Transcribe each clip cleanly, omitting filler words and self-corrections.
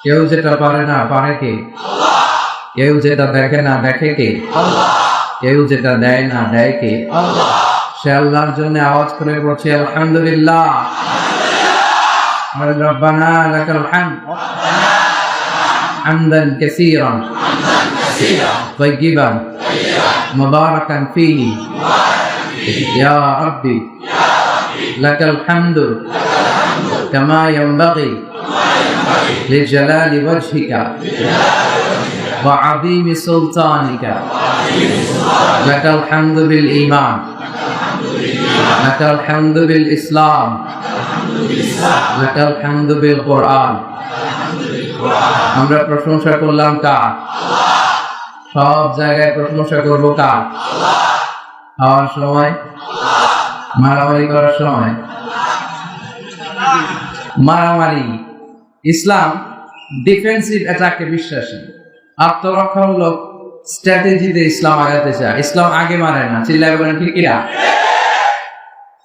কেউ যেটা পারে না পারে কে? কেউ যেটা দেখে না দেখে কে? কেউ যেটা দেয় না দেয় কে? সে আল্লাহর জন্য আওয়াজ করে বলছে আলহামদুলিল্লাহ, রব্বানা লাকাল হামদ হামদান কাসীরান তাইয়িবান মুবারাকান ফীহি ইয়া রাব্বি লাকাল হামদু কামা ইয়ানবাগি লিজালালি ওয়াজহিকা ওয়া আযীমি সুলতানিকা লাকাল হামদু বিল ঈমান লাকাল হামদু বিল ইসলাম লাকাল হামদু বিল কুরআন। আমরা প্রশংসা করলাম কার? সব জায়গায় প্রশংসা করবো কার? খাওয়ার সময়, মারামারি করার সময়, মারামারি। ইসলাম ডিফেন্সিভ অ্যাটাকে বিশ্বাসী, আত্মরক্ষামূলক স্ট্র্যাটেজিতে ইসলাম আগাতে চায়। ইসলাম আগে মারে না। চিল্লায় বলেন ঠিক কিনা?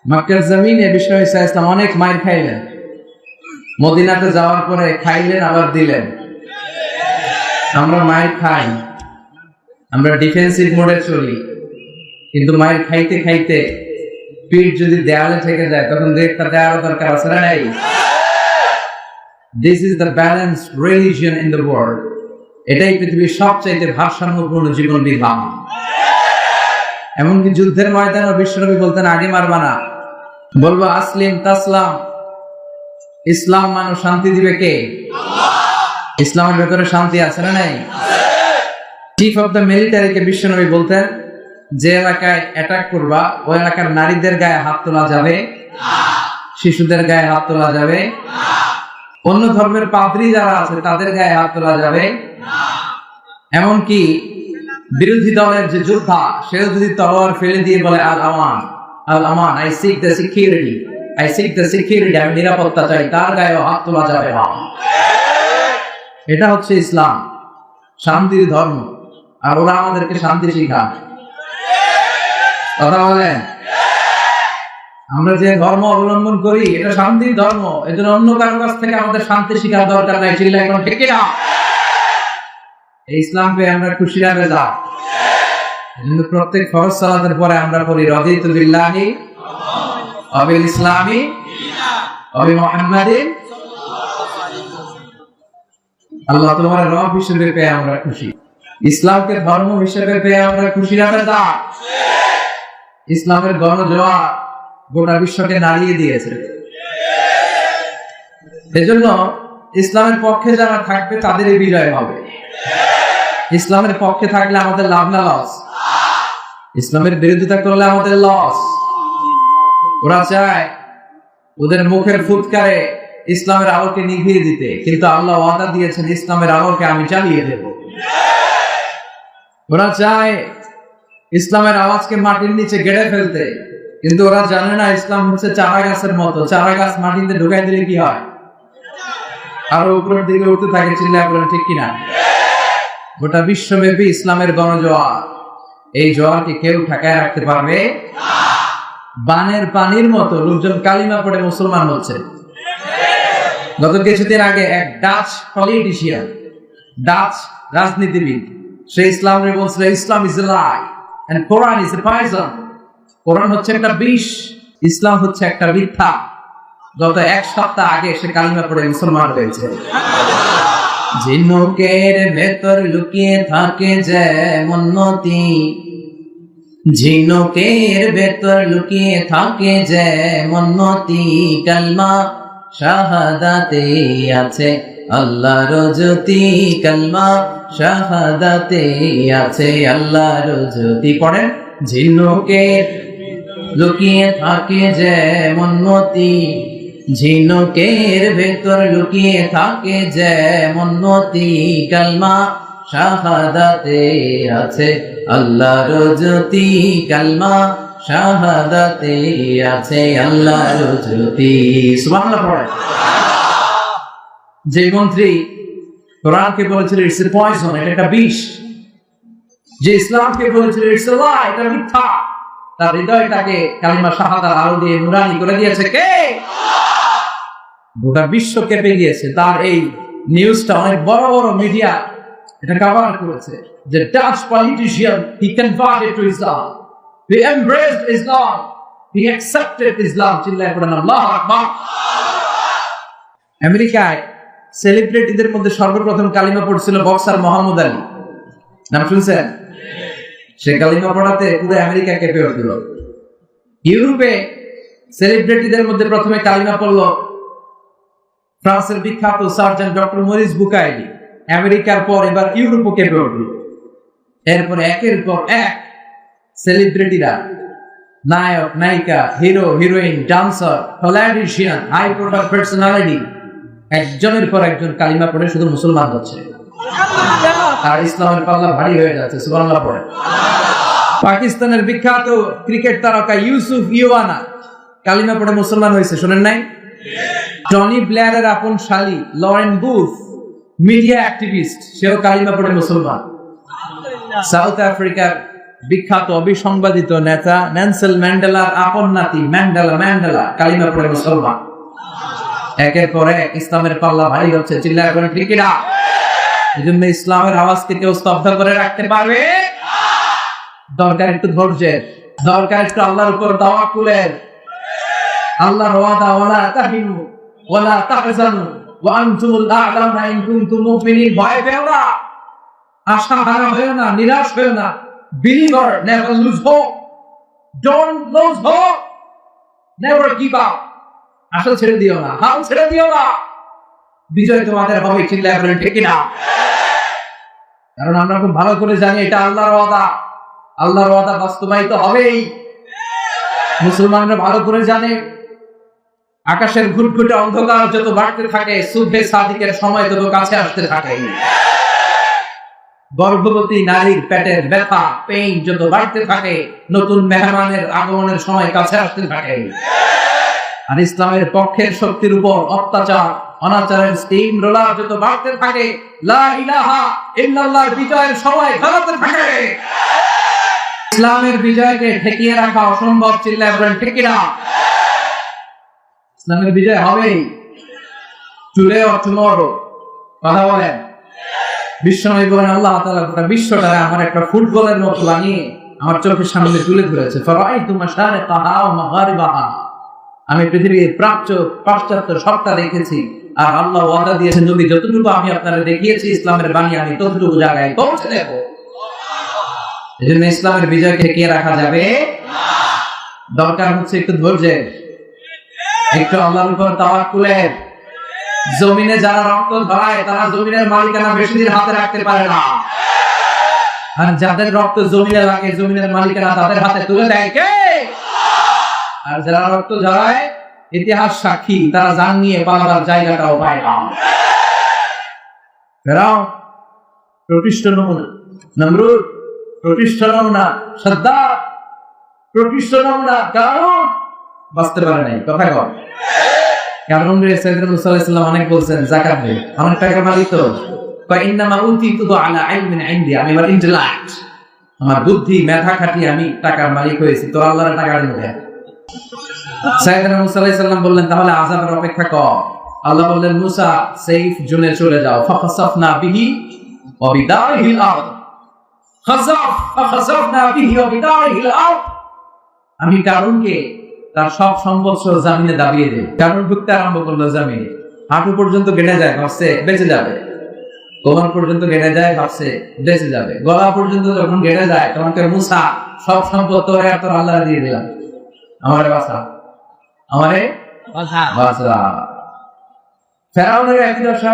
মক্কার জমিনে বিশ্ব ঈসা ইসলাম অনেক মাইর খাইলেন, মদিনাতে যাওয়ার পরে খাইলেন আবার দিলেন। আমরা মাইর খাই, আমরা ডিফেন্সিভ মোডে চলি, কিন্তু মাইর খাইতে খাইতে পিঠ যদি দেয়ালে থেকে যায় তখন একটা দেওয়ার দরকার আছে না নাই? This is the balanced religion in the world. এটাই পৃথিবীর সবচাইতে ভারসাম্যপূর্ণ জীবন বিধান। এমনকি যুদ্ধের ময়দানে বিশ্বনবী বলতেন আগে মারবা না, বলবো আসলিম তাসলাম। ইসলাম মানুষ শান্তি দিবে কে? ইসলামের ভেতরে শান্তি আছে না নাই? চিফ অফ দ্য মিলিটারিকে বিশ্বনবী বলতেন যে এলাকায় অ্যাটাক করবা ওই এলাকার নারীদের গায়ে হাত তোলা যাবে, শিশুদের গায়ে হাত তোলা যাবে, অন্য ধর্মের পাদ্রী যারা আছে তাদের গায়ে হাত তোলা যাবে। এমনকি বিরোধী দলের যে যোদ্ধা সেও যদি তলোয়ার ফেলে দিয়ে বলে আল আমান, আল আমান, I seek the security, I seek the security, আমি নিরাপত্তা চাই, তার গায়ে হাত তোলা যাবে না। এটা হচ্ছে ইসলাম, শান্তির ধর্ম। আর ওরা আমাদেরকে শান্তি শিখায়। কথা বলেন, আমরা যে ধর্ম অবলম্বন করি এটা শান্তির ধর্ম, এজন্য অন্য কারো কাছ থেকে আমাদের শান্তি শিখার দরকার নাই। চিল্লায় এখন ঠিক কিনা? এই ইসলাম পেয়ে আমরা খুশি না বেজা? কিন্তু প্রত্যেক ফরজ সালাতের পরে আমরা পড়ি রাদিতু বিল্লাহি ওয়া বিল ইসলামি ওয়া বি মুহাম্মাদিন। আল্লাহ তোমার রব হিসেবে পেয়ে আমরা খুশি, ইসলামকে ধর্ম হিসেবে পেয়ে আমরা খুশি না বেজা? ইসলামের গণজোয়ার গোটা বিশ্বকে নাড়িয়ে দিয়েছে। এজন্য ইসলামের পক্ষে যারা থাকবে তাদেরই বিজয় হবে। ইসলামের পক্ষে থাকলে আমাদের লাভ না লস? ইসলামের বিরোধিতা করলে আমাদের লস। ওরা চায় ওদের মুখের ফুৎকারে ইসলামের আলোকে নিভিয়ে দিতে, কিন্তু আল্লাহ ওয়াদা দিয়েছেন ইসলামের আলোকে আমি জ্বালিয়ে দেব। ওরা চায় ইসলামের আওয়াজকে মাটির নিচে গেড়ে ফেলতে, কিন্তু ওরা জানে না ইসলাম হচ্ছে চারা গাছের মতো। চারা গাছ মাটিতে ঢুকাই দিলে কি হয়? আরো উপরের দিকে উঠতে থাকে। চিল্লায় বলেন ঠিক কিনা? গোটা বিশ্বব্যাপী ইসলামের গণজোয়ার, এই জোয়ারকে কেউ ঠেকায় রাখতে পারবে? বানের পানির মতো লোকজন কালিমা পড়ে মুসলমান হচ্ছে। গত কিছুদিন আগে এক ডাচ পলিটিশিয়ান, ডাচ রাজনীতিবিদ, সে ইসলামের বলছিল Islam is a lie and Quran is a poison. কোরআন হচ্ছে একটা বিষ, ইসলাম হচ্ছে একটা মিথ্যা। গত এক সপ্তাহ আগে সে কালিমা পড়ে মুসলমান হয়েছে। ঝিনুকের ভেতর লুকিয়ে থাকে যেমন নতি, ঝিনুকের ভেতর লুকিয়ে থাকে যেমন নতি, কালমা শাহাদাতে আছে আল্লাহর জ্যোতি, কালমা শাহাদাতে আছে আল্লাহর জ্যোতি। পড়েন, ঝিনুকের লুকিয়ে থাকে যেমন মতি, ঝিনুকের ভেতর লুকিয়ে থাকে যেমন মতি, কালমা শাহাদাতে আছে আল্লাহর জ্যোতি, কালমা শাহাদাতে আছে আল্লাহর জ্যোতি। সুবহানাল্লাহ পড়ে। যে মন্ত্রী কোরআনকে বলেছিল ইটস এ পয়জন, এটা একটা বিষ, যে ইসলামকে বলেছিল ইটস এ লাই, এটা মিথ্যা, তার হৃদয়টাকে কালিমা শাহাদার আলো দিয়ে নুরানি করে দিয়েছে কে? গোটা বিশ্ব কেঁপে গিয়েছে তার এই নিউজটা অনেক বড় বড় মিডিয়া এটা কভার করেছে যে Dutch politician he converted to Islam, he embraced Islam, he accepted Islam. চিল্লায় পড়েন আল্লাহু আকবার। আমেরিকায় সেলিব্রিটিদের মধ্যে সর্বপ্রথম কালিমা পড়ছিল বক্সার মোহাম্মদ আলী, নাম শুনছেন? সে কালিমা পড়াতে পুরো আমেরিকা কেঁপে উঠল। ইউরোপে সেলিব্রিটিদের মধ্যে প্রথমে কালিমা পড়ল ফ্রান্সের বিখ্যাত সার্জন ডক্টর মরিস বুকাইলি। আমেরিকার পর এবার ইউরোপও কেঁপে উঠল। এরপরে একের পর এক সেলিব্রিটিরা, নায়ক, নায়িকা, hero, heroine, dancer, politician, high profile personality একজনের পর একজন কালিমা পড়ে শুধু মুসলমান হচ্ছে, আর ইসলামের পাল্লা ভারী হয়ে যাচ্ছে। সুবহানাল্লাহ পড়ে। পাকিস্তানের বিখ্যাত ক্রিকেট তারকা ইউসুফ ইওয়ানা কালিমা পড়ে মুসলমান হয়েছে, শুনেন নাই? টনি ব্লেয়ারের আপন শালী লরেন বুথ মিডিয়া অ্যাক্টিভিস্ট, সেও কালিমা পড়ে মুসলমান। সাউথ আফ্রিকার বিখ্যাত অবিসংবাদিত নেতা নেলসন ম্যান্ডেলার আপন নাতি ম্যান্ডেলা কালিমা পড়ে মুসলমান। একের পর এক ইসলামের পাল্লা ভারী হচ্ছে। চিল্লায় বলেন ঠিক কিনা? এজন্য ইসলামের আওয়াজকে কেউ স্তব্ধ করে রাখতে পারবে? দরকার একটু ধৈর্যের, দরকার একটু আল্লাহর উপর তাওয়াক্কুলের। আল্লাহর ওয়াদা ওয়ালা তাহিনু ওয়ালা তাহজানু ওয়া আনতুমুল আ'লাউনা ইন কুনতুম মুমিনিন। ভয় পেও না, আশা হারা হয়ো না, নিরাশ হয়ো না। Believer never lose hope. Don't lose hope. Never give up. আশা ছেড়ে দিও না, হাল ছেড়ে দিও না। বিজয় তোমাদের হবে। চিল্লায় বলেন ঠিক কিনা? কারণ আমরা খুব ভালো করে জানি এটা আল্লাহর ওয়াদা, আল্লাহর ওয়াদা বাস্তবায়িত হবেই। মুসলমানরা ভালো করে জানে আকাশের ঘুটঘুটে অন্ধকার যত বাড়তে থাকে, সুবহে সাদিকের সময় তত কাছে আসতে থাকে। গর্ভবতী নারীর পেটের ব্যথা, পেইন যত বাড়তে থাকে, নতুন মেহমানের আগমনের সময় কাছে আসতে থাকে। আর ইসলামের পক্ষের শক্তির উপর অত্যাচার, অনাচারের স্টিম রোলার যত বাড়তে থাকে, লা ইলাহা ইল্লাল্লাহর বিজয়ের সময় ঘনাতে থাকে। ইসলামের বিজয়কে ঠেকিয়ে রাখা অসম্ভব। চিল্লায় বলেন ঠিক কিনা? ইসলামের বিজয় হবেই। টুডে অর টুমরো, কথা বলেন। বিশ্বনবী বলেন আল্লাহ তাআলা গোটা বিশ্বটারে আমার একটা ফুটবলের মতো বানিয়ে আমার চোখের সামনে তুলে ধরেছে। ফারাআইতু মাশারিকাহা ওয়া মাগারিবাহা। আমি পৃথিবীর প্রাচ্য পাশ্চাত্য সবটা দেখেছি, আর আল্লাহ ওয়াদা দিয়েছেন নবী যতটুকু আমি আপনাদের দেখিয়েছি ইসলামের বাণী আমি ততটুকু জায়গায় পৌঁছে দেব। এজন্য ইসলামের বিজয়কে ঠেকিয়ে রাখা যাবে না। দরকার হচ্ছে একটু ধৈর্যের, একটু আল্লাহর উপর তাওয়াক্কুলের। জমিনে যারা রক্ত ঝরায় তারা জমিনের মালিকানা বেশি দিন হাতে রাখতে পারে না, আর যাদের রক্ত জমিনে লাগে জমিনের মালিকানা তাদের হাতে তুলে দেয় কে? আর যারা রক্ত ঝরায় ইতিহাস সাক্ষী, তারা জান নিয়ে পালাবার জায়গাটাও পায় না। ফেরাউন প্রতিষ্ঠ নমুনা, নমরুদ প্রতিষ্ঠ নমুনা, সাদ্দাত প্রতিষ্ঠ নমুনা। কারণ বাঁচতে পারে নাই। কথা কর কারণ সাইয়েদনা মুসা আলাইহিস সালাম অনেক বলছেন যাকাত দে, অনেক টাকা মালি তো ইন্নামা উতিতু আলা ইলমিন ইনদি, আমি আমার ইন্টেলেক্ট, আমার বুদ্ধি মেধা খাটিয়ে আমি টাকার মালিক হয়েছি, তো আল্লাহর টাকা দেবে। সাইয়েদনা মুসা আলাইহিস সালাম বললেন তাহলে আযাবের অপেক্ষা কর। আল্লাহ বললেন মুসা সেফ জোনে চলে যাও। ফাখাসাফনা বিহি ওয়া বিদারিহিল আরদ। ফাখাসাফনা বিহি ওয়া বিদারিহিল আরদ। আমি কারণকে তার সব সম্পদ জামিনে দাবিয়ে দেয়। কারণ ঢুকতে আরম্ভ করলো জামিনে, হাঁটু পর্যন্ত গেড়ে যায়, ভাবছে বেঁচে যাবে। কোমর পর্যন্ত গেড়ে যায়, ভাবছে বেঁচে যাবে। গলা পর্যন্ত যখন গেড়ে যায় তখন মুসা সব সম্পদ তোর এত আল্লাহ দিয়ে দিলাম, আমারে বাঁচা, আমারে বাঁচা। ফেরাউনের একই দশা।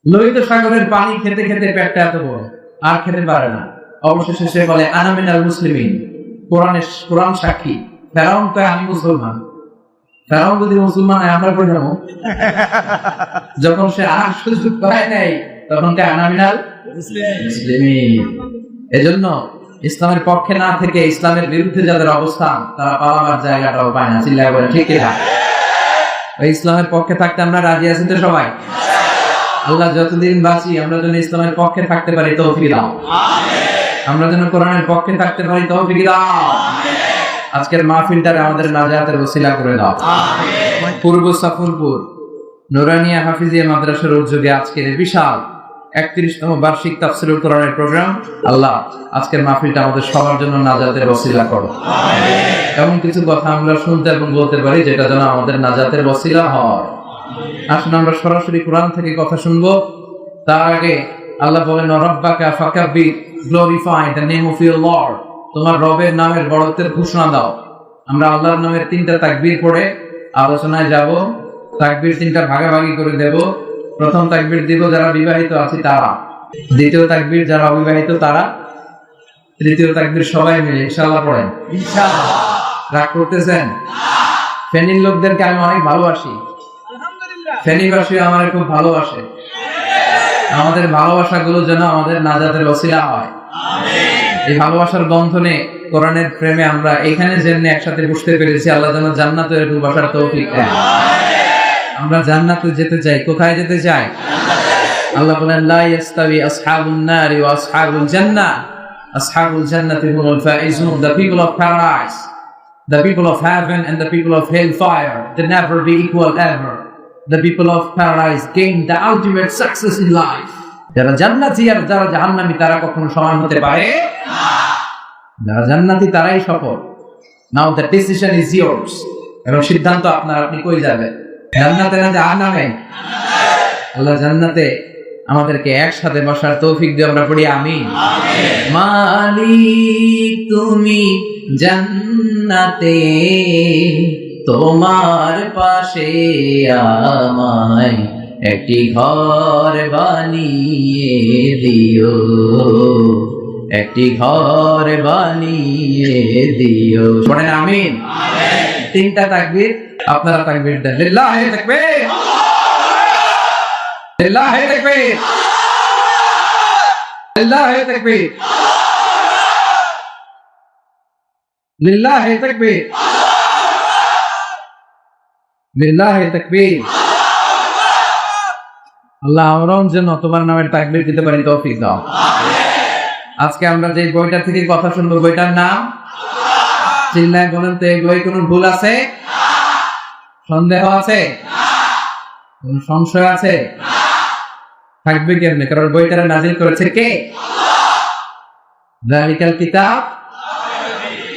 লোহিত সাগরের পানি খেতে খেতে পেটটা এত বড়, আর খেতে পারে না। অবশেষে সে বলে আনা মিনাল মুসলিমিন। কোরআন সাক্ষী, ফেরাউন কয় আমি মুসলমান। ফেরাউন যদি মুসলমান হয় আমরা কই যাবো? যখন সে আর সুযোগ পায় নাই তখন কয় আনা মিনাল মুসলিমিন। এজন্য ইসলামের পক্ষে না থেকে ইসলামের বিরুদ্ধে যাদের অবস্থান তারা পালাবার জায়গাটাও পায় না। চিল্লায় বলে ঠিক কিনা? ইসলামের পক্ষে থাকতে আমরা রাজি আছি তো সবাই? আল্লাহ যতদিন বাঁচি আমরা যেন ইসলামের পক্ষে থাকতে পারি তৌফিক দাও। আমরা যেন কোরআনের পক্ষে থাকতে পারি তৌফিক দাও। আজকের মাহফিলটারে আমাদের নাজাতের ওসিলা করে দাও। পূর্ব সাফরপুর নুরানিয়া হাফিজিয়া মাদ্রাসার উদ্যোগে আজকের এই বিশাল 31তম বার্ষিক তাফসীরুল কোরআনের প্রোগ্রাম, আল্লাহ আজকের মাহফিলটা আমাদের সবার জন্য নাজাতের ওসিলা করো। এমন কিছু কথা আমরা শুনতে এবং বলতে পারি যেটা যেন আমাদের নাজাতের ওসিলা হয়। আসুন আমরা সরাসরি কোরআন থেকে কথা শুনবো। তার আগে আল্লাহ বলেন, রব্বাকা ফাকাব্বির, glorify the name of your lord. তোমার রবের নামের বড়ত্বের ঘোষণা দাও। আমরা আল্লাহর নামের 3টা তাকবীর পড়ে আলোচনায় যাব। তাকবীর 3টা ভাগাভাগি করে দেব। প্রথম তাকবীর দিব যারা বিবাহিত আছে তারা, দ্বিতীয় তাকবীর যারা অবিবাহিত তারা, তৃতীয় তাকবীর সবাই মিলে ইনশাআল্লাহ পড়েন। ইনশাআল্লাহ। রাগ করতেছেন? ফেনীর লোকদেরকে আমি অনেক ভালোবাসি, ফেনীবাসী আমার খুব ভালোবাসে। আমাদের ভালোবাসাগুলো যেন আমাদের নাজাতের ওসিলা হয়। এই ভালোবাসার বন্ধনে, কোরআনের প্রেমে আমরা এখানে যেমনি একসাথে বসতে পেরেছি, আল্লাহ যেন জান্নাতে এরকম বসার তৌফিক দেন। আমরা জান্নাতে যেতে চাই। কোথায় যেতে চাই? আল্লাহ বলেন, লা ইয়াস্তাবি আসহাবুন নারি ওয়া আসহাবুল জান্নাহ, আসহাবুল জান্নাতি হুমুল Faizun. The people of paradise, the people of heaven and the people of hellfire, they never be equal ever. The people of paradise gain the ultimate success in life. যারা জান্নাতি আর যারা জাহান্নামী তারা কখনো সমান হতে পারে না। যারা জান্নাতি তারাই সফল। Now the decision is yours. এবং সিদ্ধান্ত আপনার, আপনি কই যাবেন? জান্নাতে না জাহান্নামে? আল্লাহ জান্নাতে আমাদেরকে একসাথে বসার তৌফিক দিয়ে আমরা পড়ি আমিন। মালিক তুমি জান্নাতে, তোমার পাশে আমায় একটি ঘর বানিয়ে দিও, একটি ঘর বানিয়ে দিও। শোনেন আমিন। 3টা তাকবীর, আপনারা তাকবীর দেন। লিল্লাহি তাকবীর, লিল্লাহি তাকবীর, লিল্লাহি তাকবীর, লিল্লাহি তাকবীর, লিল্লাহি তাকবীর। আল্লাহ আমরাও যেন তোমার নামের তাকবীর দিতে পারি, তৌফিক দাও। আজকে আমরা যে বইটা থেকে কথা শুনবো, বইটার নাম চিল্লায় বলেন তো, এই বই কোনো ভুল আছে? সন্দেহ আছে? কোন সংশয় আছে? থাকবে কেমনে? কারণ বইটার নাজিল করেছে কে? যালিকাল কিতাব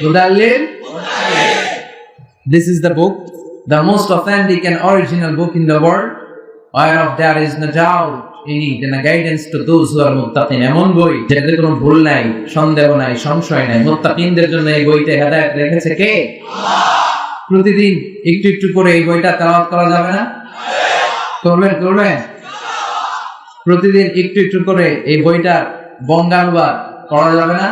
হুদাল লিল মুত্তাকিন। This is the book, the most authentic and original book in the world, whereof there is no doubt in it and a guidance to those who are muttaqin. এমন বই যেটাতে কোনো ভুল নাই, সন্দেহ নাই, সংশয় নাই। মুত্তাকিনদের জন্য এই বইতে হেদায়েত রেখেছে কে? আল্লাহ। প্রতিদিন একটু একটু করে এই বইটা তেলাওয়াত করা যাবে না? করবেন? করবেন? প্রতিদিন একটু একটু করে এই বইটা বঙ্গানুবাদ করা যাবে না?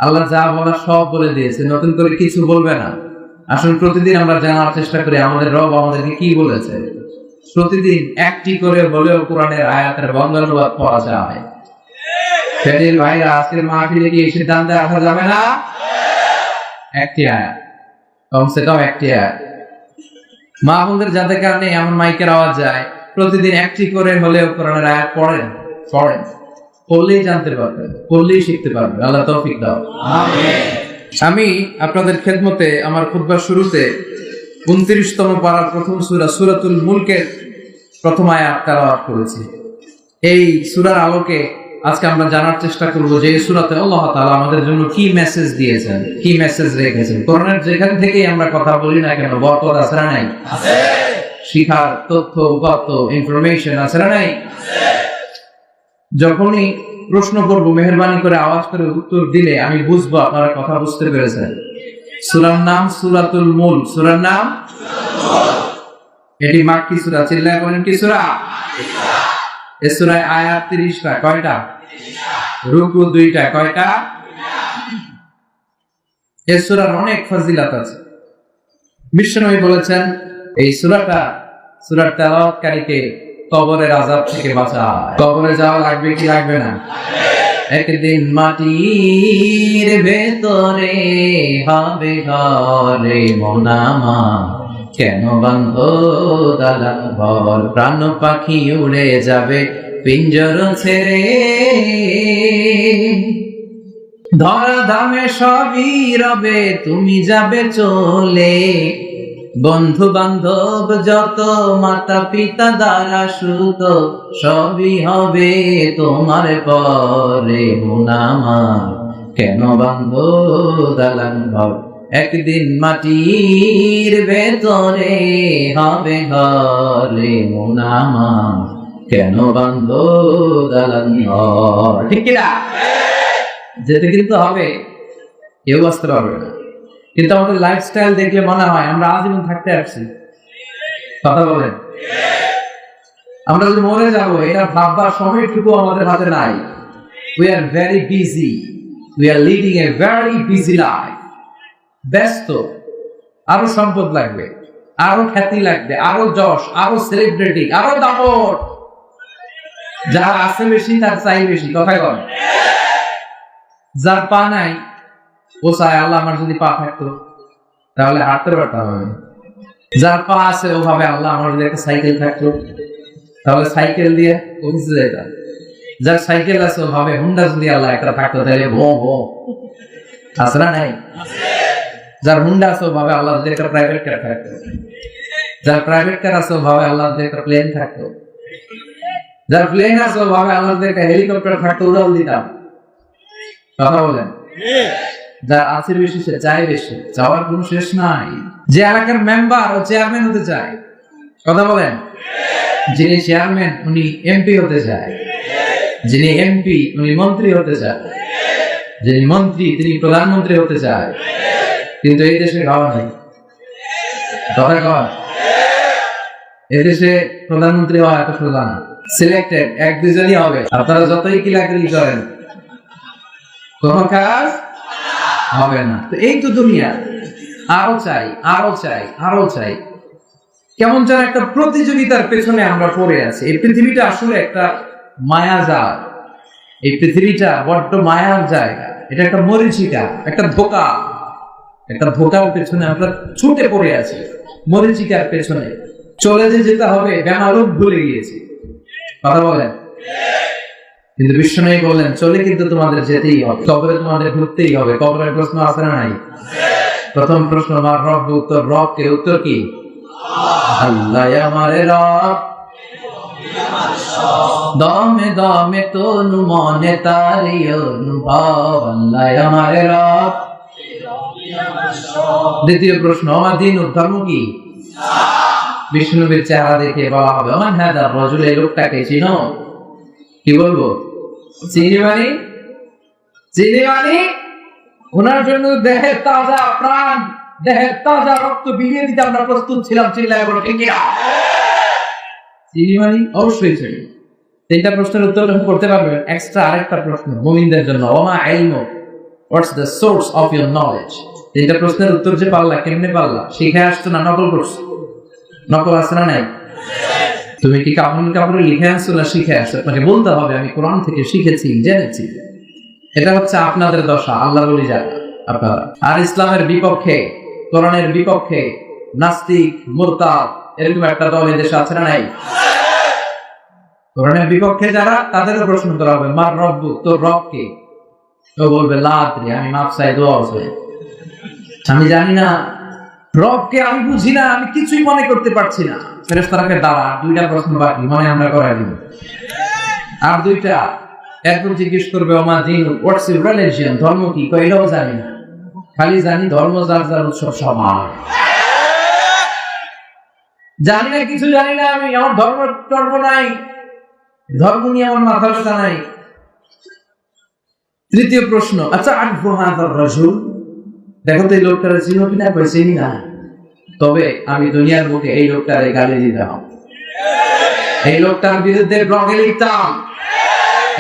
আল্লাহ যা বলার সব বলে দিয়েছে, নতুন করে কিছু বলবে না। আসলে প্রতিদিন আমরা জানার চেষ্টা করি আমাদের রব আমাদেরকে কি বলেছে। প্রতিদিন একটি করে হলেও কোরআনের আয়াতের বঙ্গানুবাদ পড়া যায়। সেদিন ভাইরা আজকের মাহফিলে কি এই সিদ্ধান্তে আসা যাবে না? একটি আয়াত, কমসে কম একটি আয়াত। মা বোনদের যাদের কারণে এমন মাইকের আওয়াজ যায়, প্রতিদিন একটি করে হলেও কোরআনের আয়াত পড়েন, পড়েন। পড়লেই জানতে পারবেন, পড়লেই শিখতে পারবেন। আল্লাহ তৌফিক দাও। আমিন। আমি আপনাদের খেদমতে আমার খুতবার শুরুতে 29তম পারার প্রথম সূরা সূরাতুল মুলকের প্রথম আয়াত তেলাওয়াত করেছি। এই সূরার আলোকে আজকে আমরা জানার চেষ্টা করব যে এই সূরাতে আল্লাহ তাআলা আমাদের জন্য কি মেসেজ দিয়েছেন, কি মেসেজ রেখেছেন। কোরআনের যেখান থেকেই আমরা কথা বলি না কেন, বরকত আছে না নাই? আছে। শিখার তথ্য, উপাত্ত, ইনফরমেশন আছে না নাই? আছে। যখনই প্রশ্ন করব, মেহেরবানি করে আওয়াজ করে উত্তর দিলে আমি বুঝবো আপনারা কথা বুঝতে পেরেছেন। সূরার নাম সূরাতুল মুলক। সূরার নাম এটি মাক্কি সূরা। চিল্লায় বলেন কি সূরা? এই সূরায় আয়াত 30টা। কয়টা? 30টা। রুকু 2টা। কয়টা? 2টা। এই সূরার অনেক ফজিলত আছে। বিশ্বনবী বলেছেন এই সূরাটা, সূরার তেলাওয়াতকারীকে কবরের আযাব থেকে বাঁচায়। কবরে যাওয়া লাগবে কি লাগবে না? একদিন মাটির ভেতরে হবে ঘরে মনামা, কেন বান্ধ দালান ঘর, প্রাণ পাখি উড়ে যাবে পিঞ্জর ছেড়ে, ধরা ধামে সবই রবে তুমি যাবে চলে, বন্ধু বান্ধব যত, মাতা পিতা দ্বারা সুত, সবই হবে তোমার পরে। মন আমার কেন বান্ধ দালান ঘর, একদিন মাটির ভেতরে হবে ঘরে। মন আমার কেন বান্ধ দালান ঘর। ঠিক কিনা? যেতে কিন্তু হবে, কেউ বাঁচতে পারবে না। কিন্তু আমাদের লাইফস্টাইল দেখলে মনে হয় আমরা আজীবন থাকতে আসছি। কথা বলেন, আমরা যদি মরে যাবো এটা ভাববার সময়টুকু আমাদের হাতে নাই। We are very busy, we are leading a very busy life. ব্যস্ত, আরো সম্পদ লাগবে, আরো খ্যাতি লাগবে, আরো যশ, আরো সেলিব্রিটি, আরো দাপট। যার আছে বেশি তার চাই বেশি। কথাই বল। যার পা নাই ও চায় আল্লাহ আমার যদি পা থাকতো তাহলে হাঁটতে পারতাম আমি। যার পা আছে ও ভাবে আল্লাহ আমার যদি একটা সাইকেল থাকতো তাহলে সাইকেল দিয়ে অফিসে যেতাম। যার সাইকেল আছে ও ভাবে হুন্ডা যদি আল্লাহ একটা থাকতো তাহলে ভো ভো। আছে না নাই? যার হুন্ডা আছে ও ভাবে আল্লাহ যদি একটা প্রাইভেট কার থাকতো। যার প্রাইভেট কার আছে ও ভাবে আল্লাহ যদি একটা প্লেন থাকতো। যার প্লেন আছে ও ভাবে আল্লাহ যদি একটা হেলিকপ্টার থাকতো, উড়াল দিতাম। কথা বলেন। যার আছে বেশি সে চায় বেশি, চাওয়ার কোনো শেষ নাই। যে এলাকার মেম্বার ও চেয়ারম্যান হতে চায়। কথা বলেন। যিনি চেয়ারম্যান উনি এমপি হতে চায়, যিনি এমপি উনি মন্ত্রী হতে চায়, যিনি মন্ত্রী তিনি প্রধানমন্ত্রী হতে চায়। কিন্তু এই দেশে খাওয়া নাই। কথা কর, এদেশে প্রধানমন্ত্রী হওয়া এত সোজা না। সিলেক্টেড এক দুজনই হবে। আপনারা যতই কিলাকিলি করেন কোনো কাজ হবে না। তো এই তো দুনিয়া। আরো চাই, আরো চাই, আরো চাই। কেমন যেন একটা প্রতিযোগিতার পেছনে আমরা পড়ে আছি। এই পৃথিবীটা আসলে একটা মায়াজাল। এই পৃথিবীটা বড্ড মায়ার জায়গা। এটা একটা মরিচিকা, একটা ধোঁকা। একটা ধোঁকার পেছনে আমরা ছুটে পড়ে আছি, মরিচিকার পেছনে। চলে যেতে হবে, বেমালুম ভুলে গিয়েছি। কথা বলেন। কিন্তু বিশ্বনবী বললেন চলে কিন্তু তোমাদের যেতেই হবে, কবরে তোমাদের ঘুরতেই হবে। কবরের প্রশ্ন আছে না নাই? প্রথম প্রশ্ন মার রব, উত্তর রব কে? উত্তর কি? আল্লাহ আমার রব, দমে দমে তনু মনে তারি অনুভব। আল্লাহ আমার রব। দ্বিতীয় প্রশ্ন আমার দিন ধর্ম কি? বিষ্ণুবীর চেহারা দেখে বলা হবে আমার হ্যাঁ রজুল, এই লোকটাকে চিনো? কি বলবো? চিনি মানে? চিনি মানে ওনার জন্য দেহের তাজা প্রাণ, দেহের তাজা রক্ত বিলিয়ে দিতে আমরা প্রস্তুত ছিলাম। চিল্লায় বলো ঠিক কিনা? চিনি মানে অবশ্যই চিনি। তিনটা প্রশ্নের উত্তর করতে পারবেন। এক্সট্রা আরেকটা প্রশ্ন মুমিনদের জন্য, ওমা ইলমু, what's the source of your knowledge. তিনটা প্রশ্নের উত্তর যে পারলা, কেমনে পারলা? শিখে আসছো না নকল করছো? নকল আছে না নাই? তুমি কি কাপড়ে লিখে আসছো না শিখে আসছো? আপনাকে বলতে হবে আমি কোরআন থেকে শিখেছি, জেনেছি। এটা হচ্ছে আপনাদের দশা। আল্লাহ বলি যান আপনারা। আর ইসলামের বিপক্ষে, কোরআনের বিপক্ষে নাস্তিক, মুরতাদ এরকম একটা দল এদেশে আছে না নাই? কোরআনের বিপক্ষে যারা, তাদেরও প্রশ্ন করা হবে মার রব্বু, তোর রব কে? ও বলবে লা আদরি, আমি মাফ চাই, দোয়া আছে, আমি জানি না রবকে, আমি বুঝি না, আমি কিছুই মনে করতে পারছি না। ফেরেশতাকে দাঁড়া, দুইটা প্রশ্ন বাকি, মনে আমরা করাই দিব। আর দুইটা এরপর জিজ্ঞেস করবে ওমা দিন, হোয়াটস ইউর রিলিজিয়ন, ধর্ম কি? কইলেও জানি না, খালি জানি ধর্ম যার যার উৎসব সমান। জানি না, কিছু জানি না আমি, আমার ধর্ম নাই, ধর্ম নিয়ে আমার মাথা ব্যথা নাই। তৃতীয় প্রশ্ন, আচ্ছা আরিফু হাযার রাজুল, দেখো তো এই লোকটার চিনো কিনা? চিনি না, তবে আমি দুনিয়ার বুকে এই লোকটার গালি দিতাম, এই লোকটার বিরুদ্ধে ব্লগে লিখতাম,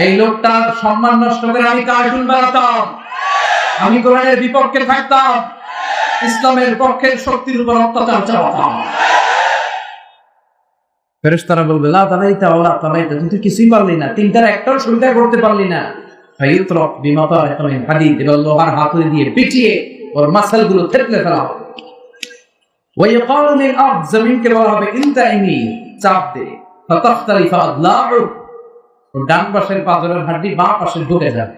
এই লোকটার সম্মান নষ্ট করে আমি কার্টুন বানাতাম, আমি কোরআনের বিপক্ষে থাকতাম, ইসলামের পক্ষের শক্তির উপর অত্যাচার চালাতাম। ফেরেশতারা বলবে লা তালাইতা ওয়ালা তালাইতা, তুই কিছুই পারলি না, তিনটার একটাও সুবিধা করতে পারলি না। ফাইয়ুতরাক বিমাতা মিন হাদিদ, এবার লোহার হাতুড়ি দিয়ে পিটিয়ে ওর মাসলগুলো থেতলে ফেলা হবে। ওয়া ইয়াকালু লিল আরদ, জমিনকে বলা হবে ইনতাইনি, চাপ দে, ফাতাখতালিফা আদলাউ, ওর ডান পাশের পাঁজরের হাড়ি বাম পাশে ঢুকে যাবে,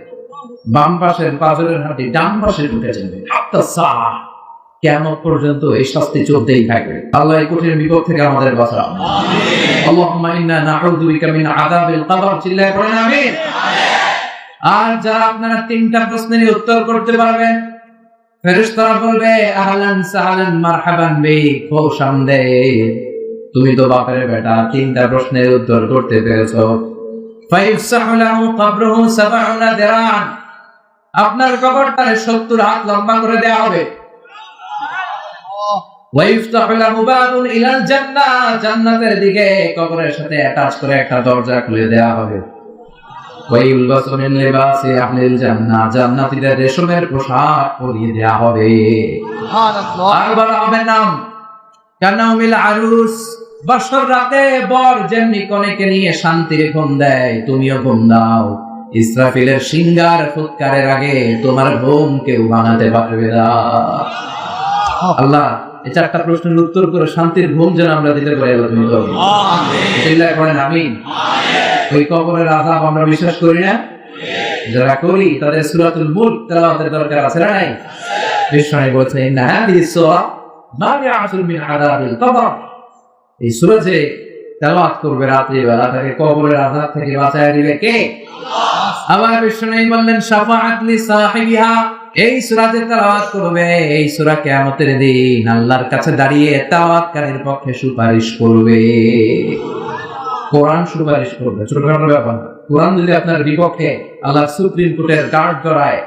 বাম পাশের পাঁজরের হাড়ি ডান পাশে ঢুকে যাবে। হাত্তা সা, কিয়ামত পর্যন্ত এই শাস্তি চলতেই থাকবে। আল্লাহ এই কঠিন বিপদ থেকে আমাদের বাঁচাও। আল্লাহুম্মা ইন্না নাউযু বিকা মিন আযাবিল কবর। চিল্লায়ে পড়েন আমিন। আর যারা আপনারা তিনটা প্রশ্নের উত্তর করতে পারবেন, ফেরেশতারা বলবে আহলান সাহলান মারহাবান বিক, খুশামদেদ, তুমি তো বাপের বেটা, তিনটা প্রশ্নের উত্তর করতে পেরেছো। ফায়ুফসাহু লাহু কবরুহু ৭০ দিরান, আপনার কবরটা ৭০ হাত লম্বা করে দেওয়া হবে। ওয়াইফতাহু লাহু বাবুন ইলাল জান্নাহ, জান্নাতের দিকে কবরের সাথে অ্যাটাচ করে একটা দরজা খুলে দেওয়া হবে। ওয়াইউলবাসু মিন লিবাসি আহলিল জান্নাহ, জান্নাতীদের রেশমের পোশাক পরিয়ে দেওয়া হবে। সুবহানাল্লাহ। আর বলা হবে নাম কানাউমিল আরুস, বছর রাতে বর যেমনি কনেকে নিয়ে শান্তির ঘুম দেয়, তুমিও ঘুম দাও। ইসরাফিলের সিঙ্গার ফুৎকারের আগে তোমার ঘুম কেউ ভাঙাতে পারবে না। আল্লাহ এই চারটা প্রশ্নের উত্তর করে শান্তির ঘুম যেন আমরা দিতে পারি। তুমি করো আমিন। আমিন। ওই কবরের আযাব আমরা বিশ্বাস করি না? যারা করি তাদের সূরাতুল মুলক তেলাওয়াতের দরকার আছে না নাই? বিষ্ণু বলছেন ইন্না হাদিস সূরা মানিআতুন মিন আযাবিল কবর, এই সূরা যে তেলাওয়াত করবে রাতে বেলা তাকে কবরের আযাব থেকে বাঁচায় দিবে কে? আল্লাহ। আবার বিষ্ণু বললেন শাফাআত লি সাহিবিহা, এই সূরা যে তেলাওয়াত করবে এই সূরা কিয়ামতের দিন আল্লাহর কাছে দাঁড়িয়ে তেলাওয়াতকারীর পক্ষে সুপারিশ করবে। কোরআন সুপারিশ করবে, ছোটখাটো ব্যাপার না। কোরআন যদি আপনার বিপক্ষে আল্লাহ সুপ্রিম কোর্টের গার্ড করায়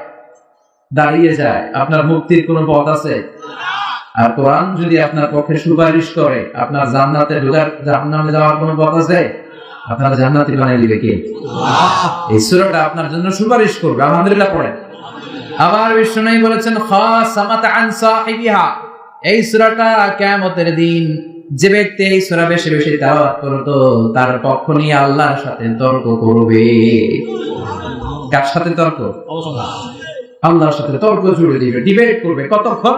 দাঁড়িয়ে যায়, আপনার মুক্তির কোনো পথ আছে? আর কোরআন যদি আপনার পক্ষে সুপারিশ করে, আপনার জান্নাতে ঢোকার, জাহান্নামে যাওয়ার কোনো পথ আছে? আপনার জান্নাতি বানিয়ে দিবে কে? এই সূরাটা আপনার জন্য সুপারিশ করবে। আলহামদুলিল্লাহ পড়েন। আবার বিষ্ণু বলেছেন খাসামাত আন সাহিবিহা, এই সূরাটা কিয়ামতের দিন যে ব্যক্তি এই সূরা বেশি বেশি তেলাওয়াত করত তার পক্ষ নিয়ে আল্লাহর সাথে তর্ক করবে। কার সাথে তর্ক? আল্লাহর সাথে তর্ক জুড়ে দিবে, ডিবেট করবে। কতক্ষণ?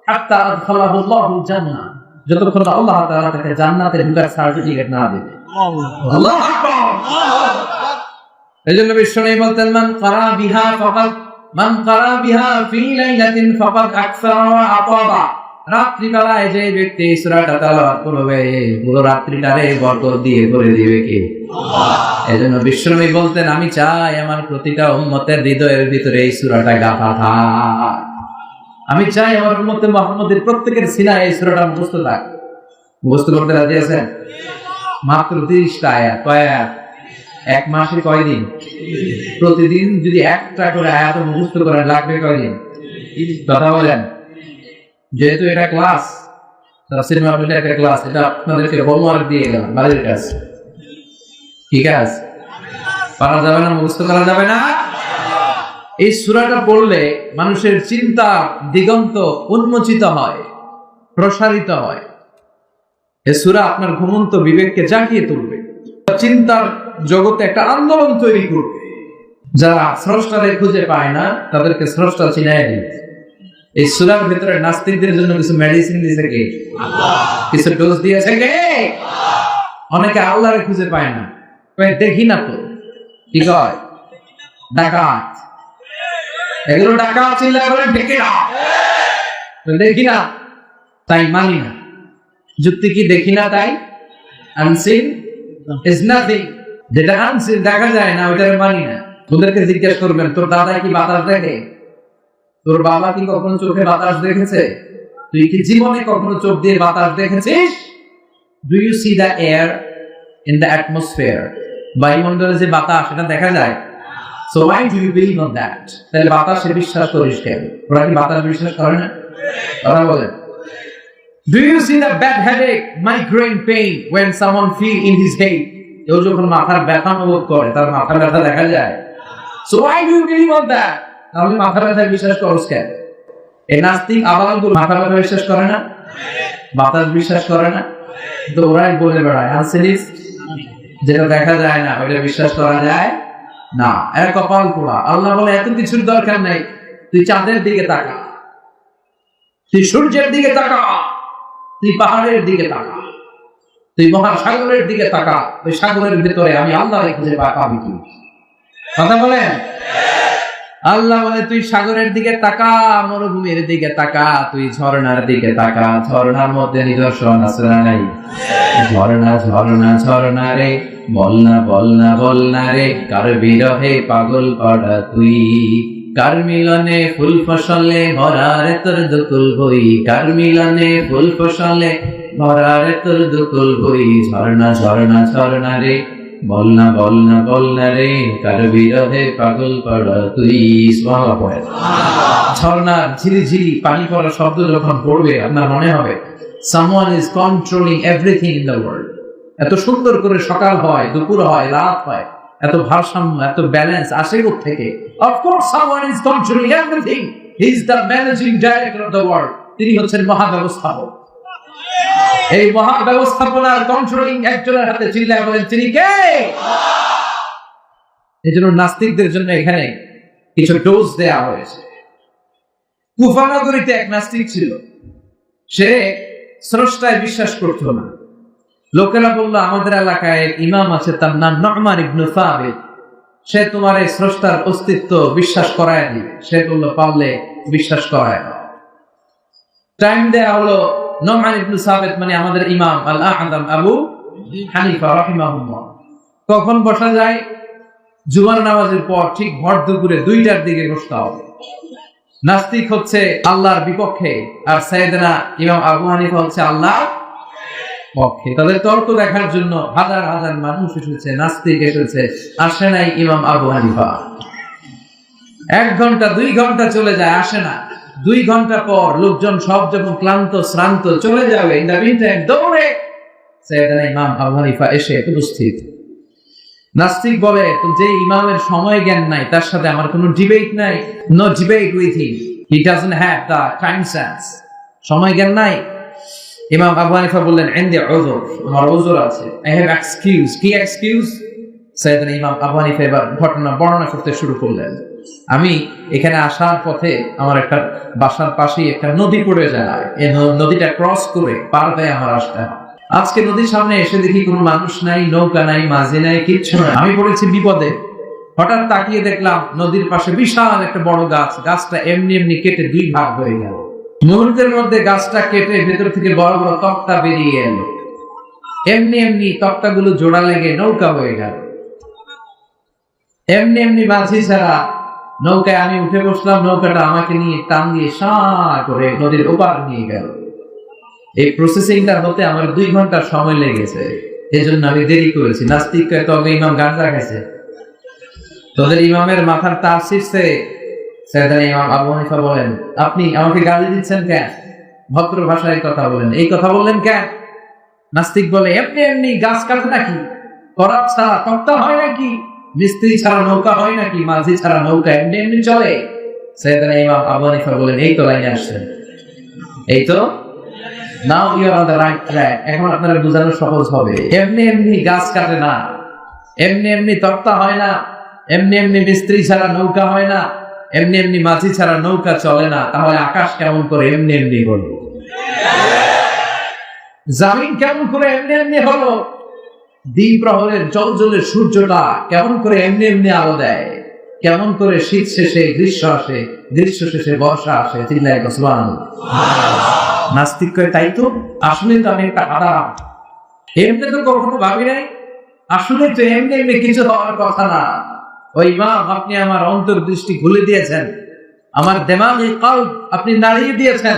হাত্তা আদখালাহুল্লাহুল জান্নাহ, যতক্ষণ আল্লাহ তাআলা তাকে জান্নাতে ঢোকার সার্টিফিকেট না দেবে। আল্লাহু আকবার। এজন্য বিষ্ণু বলতেন মান ক্বারা বিহা ফাকাদ, মান ক্বারা বিহা ফি লাইলাতিন ফাকাদ আকসারা ওয়া আতাবা, রাত্রিবেলায় যে ব্যক্তি এই সূরাটা তেলাওয়াত করবে পুরো রাত্রিটারে বরকত দিয়ে করে দিবে কে? আল্লাহ। এজন্য বিশ্বনবী বলতেন আমি চাই আমার প্রতিটা উম্মতের হৃদয়ের ভিতরে এই সূরাটা গাঁথা থাক। আমি চাই আমার উম্মতে মুহাম্মদের প্রত্যেকের সিনায় এই সূরাটা মুখস্থ থাক। মুখস্থ করতে রাজি আছেন? মাত্র 30টা আয়াত। কয় আয়াত? এক মাসে কয় দিন? প্রতিদিন যদি একটা করে আয়াত মুখস্থ করেন লাগবে কয় দিন? কথা বলেন। যেহেতু এটা ক্লাস, তাফসীর মাহফিলের একটা ক্লাস, এটা আপনাদেরকে হোমওয়ার্ক দিয়ে গেলাম বাড়ির কাজ। ঠিক আছে? পারা যাবে না, মুখস্থ করা যাবে না। এই সূরাটা পড়লে মানুষের চিন্তা দিগন্ত উন্মোচিত হয়, প্রসারিত হয়। এই সূরা আপনার ঘুমন্ত বিবেককে জাগিয়ে তুলবে, চিন্তার জগতে একটা আন্দোলন তৈরি করবে। যারা স্রষ্টারে খুঁজে পায় না তাদেরকে স্রষ্টা চিনায় দিবে। এই সূরার ভিতরে নাস্তিকদের জন্য কিছু মেডিসিন দিয়েছে কে? আল্লাহ। কিছু ডোজ দিয়েছে কে? আল্লাহ। অনেকে আল্লাহরে খুঁজে পায় না, দেখি না তো, কি কয়? ডাকাত। এগুলো ডাকাত চিল্লা করে দেখি না, দেখি না তাই মানি না। যুক্তি কি দেখি না তাই? আনসিন ইজ নাথিং, যেটা আনসিন দেখা যায় না ওইটা মানি না। তোদেরকে জিজ্ঞেস করবেন তোর দাদা কি বাতাস দেখে? তোর বাবা কি কখনো চোখে বাতাস দেখেছে? তুই কি জীবনে কখনো চোখ দিয়ে বাতাস দেখেছিস? Do you see the air in the atmosphere? বায়ুমণ্ডলে যে বাতাস সেটা দেখা যায়। So why do you believe on that? তাহলে বাতাসে বিশ্বাস করিস কেন? ওরা কি বাতাস বিশ্বাস করে না? ওরা বলে do you see the bad headache, migraine pain when someone feel in his head? কেউ যখন মাথার ব্যথা অনুভব করে তার মাথার ব্যথা দেখা যায়। So why do you believe on that? তাহলে মাথা ব্যথায় বিশ্বাস করছ কেন? এই নাস্তিক আবালগুলো মাথা ব্যথা বিশ্বাস করে না, বাতাস বিশ্বাস করে না, তো ওরাই বলে বেড়ায় আনসিনিস, যেটা দেখা যায় না ওইটা বিশ্বাস করা যায় না। এর কপাল পোড়া। আল্লাহ বলে এত কিছুর দরকার নাই, তুই চাঁদের দিকে তাকা, তুই সূর্যের দিকে তাকা, তুই পাহাড়ের দিকে তাকা, তুই মহাসাগরের দিকে তাকা, ওই সাগরের ভিতরে আমি আল্লাহরে খুঁজে পাবি কি? কথা বলেন। আল্লাহ বলে তুই সাগরের দিকে তাকা, মরুভূমির দিকে তাকা, তুই ঝর্ণার দিকে তাকা। ঝর্ণার মধ্যে নিদর্শন আছে না নাই? ঝর্ণা ঝর্ণা ঝর্ণা রে, বলনা বলনা বলনা রে, কার বিরহে পাগল পড়া তুই। কার মিলনে ফুল ফসলে ভরা রে তোর দুকুল বই, কার মিলনে ফুল ফসলে ভরা রে তোর দুকুল বই। ঝর্ণা ঝর্ণা ঝর্ণা রে, বলনা বলনা বলনা রে, কার বিরহে পাগল পড়া তুই। ঝর্ণার ঝিরিঝিরি পানি পড়া শব্দ যখন পড়বে আপনার মনে হবে someone is controlling everything in the world. এত সুন্দর করে সকাল হয়, দুপুর হয়, রাত হয়, এত ভারসাম্য, এত ব্যালেন্স আসে থেকে? Of course someone is controlling everything. He is the managing director of the world. তিনি হচ্ছেন মহাব্যবস্থাপক। এই মহাব্যবস্থাপনার কন্ট্রোলিং একজনের হাতে, চিল্লায় বলেন তিনি কে? এই জন্য নাস্তিকদের জন্য এখানে কিছু ডোজ দেয়া হয়েছে। কুফা নগরীতে এক নাস্তিক ছিল, সে স্রষ্টায় বিশ্বাস করত না। লোকেরা বললো আমাদের এলাকায় এক ইমাম আছে, তার নাম নু'মান ইবনে সাবিত, সে তোমার এই স্রষ্টার অস্তিত্ব বিশ্বাস করায় দিবে। সে বললো পারলে বিশ্বাস করায় দাও। টাইম দেয়া হলো। নু'মান ইবনে সাবিত মানে আমাদের ইমাম আল-আ'যাম আবু হানিফা রাহিমাহুল্লাহ। কখন বসা যায়? জুমার নামাজের পর ঠিক ভর দুপুরে 2টার দিকে বসতে হবে। নাস্তিক হচ্ছে আল্লাহর বিপক্ষে, আর সাইয়েদনা ইমাম আবু হানিফা হচ্ছে আল্লাহর পক্ষে। তাদের তর্ক দেখার জন্য হাজার হাজার মানুষ এসেছে, নাস্তিক এসেছে, আসে নাই ইমাম আবু হানিফা। 1 ঘন্টা 2 ঘন্টা চলে যায়, আসে না। 2 ঘন্টা পর লোকজন সব যখন ক্লান্ত শ্রান্ত চলে যাবে, ইন দ্য মিনটাইম দৌড়ে সাইয়েদনা ইমাম আবু হানিফা এসে উপস্থিত। নাস্তিক বলে যে ইমামের সময় জ্ঞান নাই, তার সাথে আমার কোনো ডিবেট নাই। No debate with him, he doesn't have the time sense. সময় জ্ঞান নাই। ইমাম আবু হানিফা বললেন ইনদি উযর, আমার উযর আছে, আই হ্যাভ এক্সকিউজ। কি এক্সকিউজ? সাইয়েদনা ইমাম আবু হানিফা এবার ঘটনা বর্ণনা করতে শুরু করলেন। আমি এখানে আসার পথে আমার একটা বাসার পাশেই একটা নদী পড়ে যায়, এই নদীটা ক্রস করে পার হয়ে আমার আসতে হয়। আজকে নদীর সামনে এসে দেখি কোনো মানুষ নাই, নৌকা নাই, মাঝি নাই, কিচ্ছু নাই। আমি পড়েছি বিপদে। হঠাৎ তাকিয়ে দেখলাম নদীর পাশে বিশাল একটা বড় গাছ। গাছটা এমনি এমনি কেটে 2 ভাগ হয়ে গেল। মুহূর্তের মধ্যে গাছটা কেটে ভেতর থেকে বড় বড় তক্তা বেরিয়ে এলো। এমনি এমনি তক্তাগুলো জোড়া লেগে নৌকা হয়ে গেল। এমনি এমনি মাঝি ছাড়া নৌকায় আমি উঠে বসলাম। নৌকাটা আমাকে নিয়ে টান দিয়ে সাঁ করে নদীর ওপার নিয়ে গেল। এই প্রসেসিংটা হতে আমার 2 ঘন্টা সময় লেগেছে, এই জন্য আমি দেরি করেছি। নাস্তিক তবে ইমাম গাঁজা গেছে, তোদের ইমামের মাথার তার ছিঁড়ছে। সাইয়েদনা ইমাম আবু হানিফা বলেন আপনি আমাকে গালি দিচ্ছেন কেন? ভদ্র ভাষায় কথা বলেন, এই কথা বললেন কেন? নাস্তিক বলে এমনি এমনি গাছ কাটে নাকি? করাত ছাড়া তক্তা হয় নাকি? মিস্ত্রি ছাড়া নৌকা হয় নাকি? মাঝি ছাড়া নৌকা এমনি এমনি চলে? সাইয়েদনা ইমাম আবু হানিফা বলেন এই তো লাইনে আসছেন, এই তো now you are on the right track. এখন আপনারা বোঝানো সহজ হবে। এমনি এমনি গাছ কাটে না, এমনি এমনি তক্তা হয় না, এমনি এমনি মিস্ত্রি ছাড়া নৌকা হয় না, এমনি এমনি মাঝি ছাড়া নৌকা চলে না। তাহলে আকাশ কেমন করে এমনি এমনি হলো? জমিন কেমন করে এমনি এমনি হলো? দিন প্রহরের জলজলে সূর্যটা কেমন করে এমনি এমনি আলো দেয়? কেমন করে শীত শেষে গ্রীষ্ম আসে, গ্রীষ্ম শেষে বর্ষা আসে? চিল্লায় সুবহানাল্লাহ। নাস্তিক কয় তাই তো, আসলে তো আমি একটা আদাম, এমনি তো কখনো ভাবি নাই। আসলে তো এমনি এমনি কিছু হওয়ার কথা না। ওই ইমাম আপনি আমার অন্তর্দৃষ্টি খুলে দিয়েছেন, আমার দেমাগে কলব আপনি নাড়িয়ে দিয়েছেন।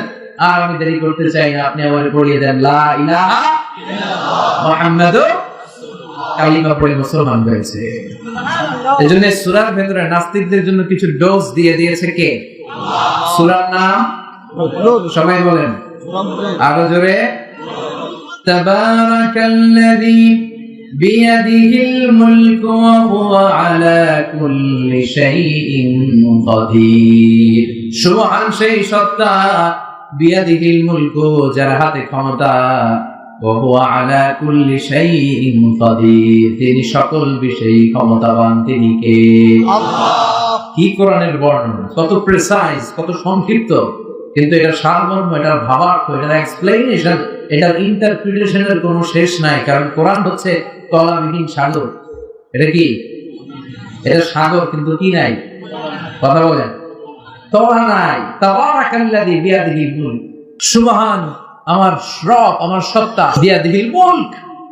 আর আমি দেরি করতে চাই না, আপনি আমার পড়িয়ে দেন লা ইলাহা ইল্লাল্লাহ মুহাম্মাদুর রাসূলুল্লাহ। কালিমা পড়ে মুসলমান হয়েছে। এজন্য সূরার ভেতরে নাস্তিকদের জন্য কিছু ডোজ দিয়ে দিয়েছে কে? আল্লাহ। সূরার নাম সবাই বলেন আরো জোরে, তাবারাকাল্লাযী বিয়াদিহিল মুলকু ওয়া হুয়া আলা কুল্লি শাইইন কাদির। সুবহান সেই সত্তা, বিয়াদিহিল মুলকু যার হাতে ক্ষমতা, ওয়া হুয়া আলা কুল্লি শাইইন কাদির তিনি সকল বিষয়ে ক্ষমতাবান। তিনি কে? আল্লাহ। কি কোরআনের বর্ণনা, কত প্রিসাইজ, কত সংক্ষিপ্ত, কিন্তু এটা সারমর্ম, এটার ভাবার্থ, এটার এক্সপ্লেনেশন, এটার ইন্টারপ্রিটেশনের কোনো শেষ নাই। কারণ কোরআন হচ্ছে তলাবিহীন সাগর। এটা কি? এটা সাগর, কিন্তু কি নাই? কথা বলেন, তোরা নাই। তাবারাকাল্লাযী বিয়াদিহিল মুলক, সুবহান, আমার রব, আমার সত্তা, বিয়াদিহিল মুলক,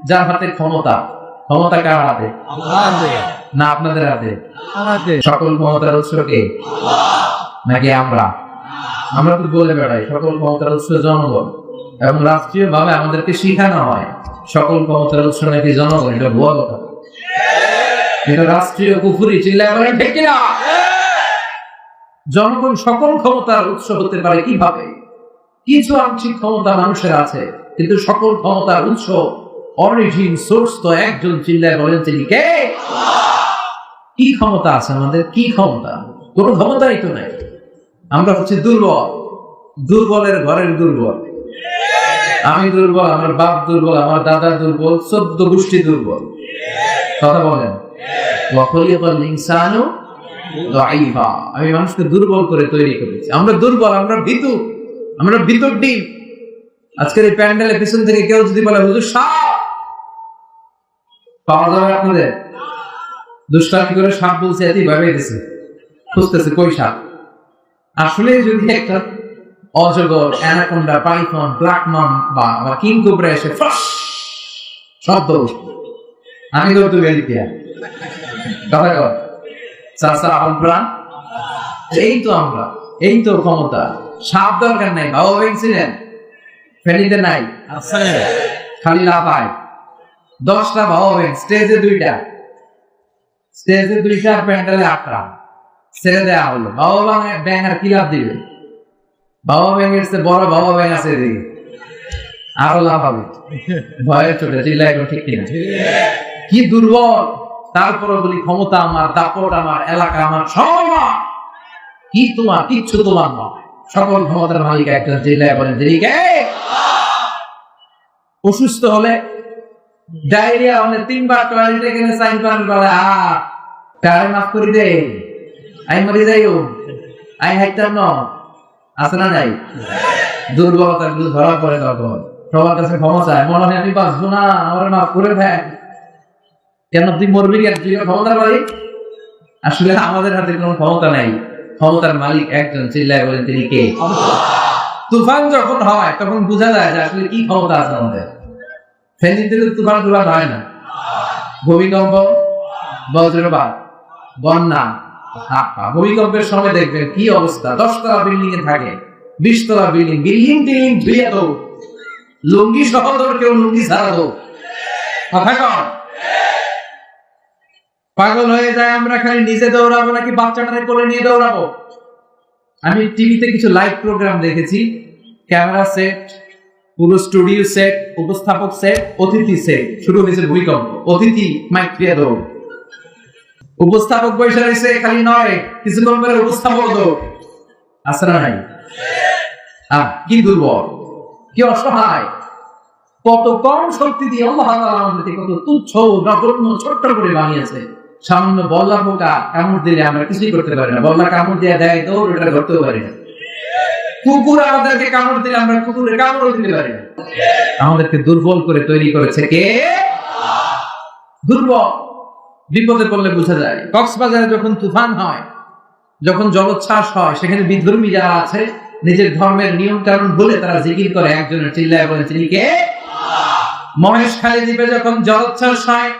যার হাতে ক্ষমতা। ক্ষমতা কার হাতে? আল্লাহর। না আপনাদের হাতে? আমাদের। সকল ক্ষমতার উৎস কে? নাকি আমরা? আমরা তো বলে বেড়াই সকল ক্ষমতার উৎস জনগণ, এবং রাষ্ট্রীয় ভাবে আমাদেরকে শিখানো হয় সকল ক্ষমতার উৎস নাকি জনগণ। এটা ভুয়া কথা, এটা রাষ্ট্রীয় কুফরি। চিল্লায় বলেন ঠিক কিনা? জনগণ সকল ক্ষমতার উৎস হতে পারে কিভাবে? কিছু আংশিক ক্ষমতা মানুষের আছে, কিন্তু সকল ক্ষমতার উৎস, অরিজিন, সোর্স তো একজন। চিল্লায় বলেন তিনি কে? কি ক্ষমতা আছে আমাদের? কি ক্ষমতা? কোনো ক্ষমতাই তো নাই। আমরা হচ্ছে দুর্বল, দুর্বলের ঘরের দুর্বল। আমি দুর্বল, আমার বাপ দুর্বল, আমার দাদা দুর্বল, 14 গোষ্ঠী দুর্বল। কথা বলেন। আমি মানুষকে দুর্বল করে তৈরি করেছি। আমরা দুর্বল, আমরা ভীতু, আমরা ভিতর ডিম। আজকের এই প্যান্ডেলের পিছন থেকে কেউ যদি বলে হুজুর সাপ, পাওয়া যাবে আপনাদের? দুষ্টামি করে সাপ বলছে, এতই ভয় পেয়েছে, খুঁজতেছে কই সাপ। আসলে যদি একটা অজগর, অ্যানাকোন্ডা, পাইথন, ব্ল্যাক মান বা কিং কোবরা এসে ফ্রাস শব্দ, আমি তো তুমি দিয়া কথা কর চাচা আমরা, এই তো আমরা, এই তো ক্ষমতা। সাপ দরকার নাই। বাবা ভেঙছিলেন ফেলিতে নাই, খালি লাফায় 10টা বাবা ভেঙ, স্টেজে 2টা, স্টেজে 2টা, প্যান্ডেলে 8টা ছেড়ে দেওয়া হলো। বাবা ব্যাং আর কি লাভ দিবে? বাবা ব্যাং এর বড় বাবা ব্যাং আছে এদিকে, আরো লাভ হবে ভয়ের চোটে। চিল্লায় ঠিক কিনা? কি দুর্বল। তারপরে বলি ক্ষমতা আমার, দাপট আমার, এলাকা আমার, সব আমার। কি তোমার? কিচ্ছু তোমার নয়। সকল ক্ষমতার মালিক একজন। চিল্লায় বলেন তিনি কে? অসুস্থ হলে, ডায়রিয়া হলে 3বার টয়লেটে গেলে সাইন করার বলে কারে মাফ করে দে, আই মরে যাইও, আই হাইতাম ন, আছে না নাই? দুর্বলতার গুলো ধরা পড়ে তখন সবার কাছে ক্ষমা চায়, মনে হয় আমি বাঁচবো না, আমার মাফ করে দেয়। কেন তুই মরবি কেন? তুই ক্ষমতার মালিক। আসলে আমাদের হাতে কোনো ক্ষমতা নাই, ক্ষমতার মালিক একজন। চিল্লায় বলেন তিনি কে? তুফান যখন হয় তখন বোঝা যায় যে আসলে কি ক্ষমতা আছে আমাদের। ফেনীতে তুফান হয় না, ভূমিকম্প, বজ্রপাত, বন্যা। ভূমিকম্পের সময় দেখবেন কি অবস্থা। 10 তলা বিল্ডিং এ থাকে, 20 তলা বিল্ডিং, বিল্ডিং টিল্ডিং ধুয়ে দো, লুঙ্গি সহ দৌড়, কেউ লুঙ্গি ছাড়া দো। কথা কন। পাগল হয়ে যায় আমরা, খালি নিজে দৌড়াবো নাকি বাচ্চাটাকে কোলে নিয়ে দৌড়াবো। আমি টিভিতে কিছু লাইভ প্রোগ্রাম দেখেছি, ক্যামেরা সেট, পুরো স্টুডিও সেট, উপস্থাপক সেট, অতিথি সেট। শুরু হয়েছে ভূমিকম্প, অতিথি মাইক দিয়ে দৌড়, উপস্থাপক বসে রয়েছে, খালি নয় কিছুক্ষণ পরে উপস্থাপক দৌড়। আছে না নাই? কি দুর্বল, কি অসহায়, কত কম শক্তি দিয়ে আল্লাহ আমাদেরকে কত তুচ্ছ নগণ্য ছোট্ট করে বানিয়েছে। সামান্য বল্লা পোকা কামড় দিলে আমরা কিছুই করতে পারি না। বল্লা কামড় দিয়ে দেয় দৌড়, এটা ধরতেও পারি না। কুকুর আমাদেরকে কামড় দিলে আমরা কুকুরের কামড় দিতে পারি না। আমাদেরকে দুর্বল করে তৈরি করেছে কে? দুর্বল। বিপদে পড়লে বোঝা যায়। কক্সবাজারে যখন তুফান হয়, যখন জলোচ্ছ্বাস হয়, সেখানে বিধর্মী যারা আছে নিজের ধর্মের নিয়ম কানুন বলে তারা জিকির করে একজনের। চিল্লায় বলে তিনি কে? মহেশখালী দ্বীপে যখন জলোচ্ছ্বাস হয়,